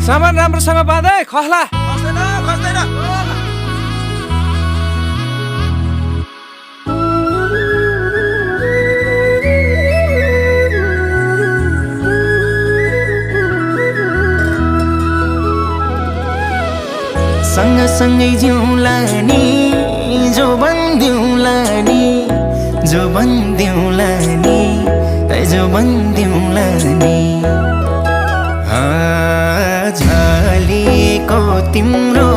सामान राम्रोसँग बाँध है, खस्ला। खस्दैन। सँगसँगै जिउँला नि, जो बन्दिउँला नि, जो बन्दिउँला नि, जो बन्दिउँला नि। झलेको तिम्रो